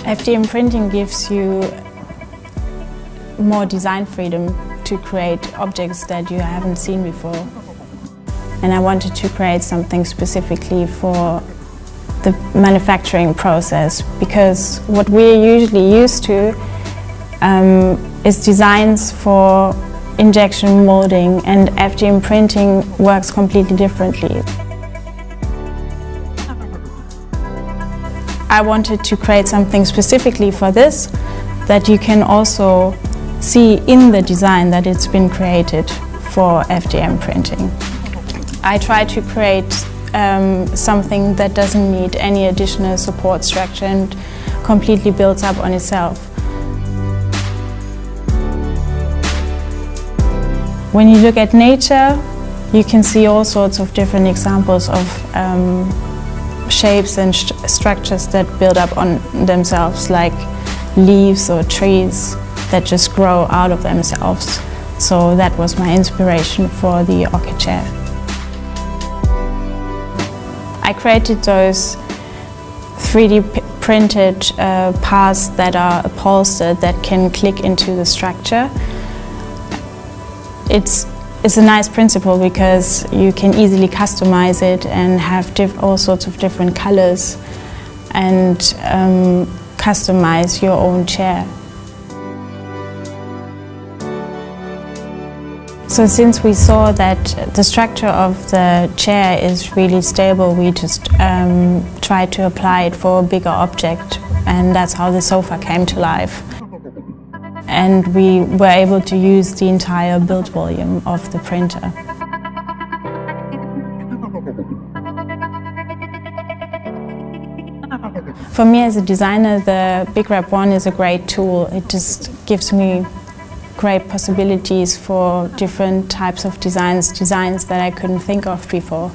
FDM printing gives you more design freedom to create objects that you haven't seen before. And I wanted to create something specifically for the manufacturing process, because what we're usually used to is designs for injection molding, and FDM printing works completely differently. I wanted to create something specifically for this that you can also see in the design that it's been created for FDM printing. I try to create something that doesn't need any additional support structure and completely builds up on itself. When you look at nature, you can see all sorts of different examples of shapes and structures that build up on themselves, like leaves or trees that just grow out of themselves. So that was my inspiration for the Ocke chair. I created those 3D printed parts that are upholstered that can click into the structure. It's a nice principle because you can easily customize it and have all sorts of different colors and customize your own chair. So since we saw that the structure of the chair is really stable, we just tried to apply it for a bigger object, and that's how the sofa came to life. And we were able to use the entire build volume of the printer. For me as a designer, the BigRep ONE is a great tool. It just gives me great possibilities for different types of designs that I couldn't think of before.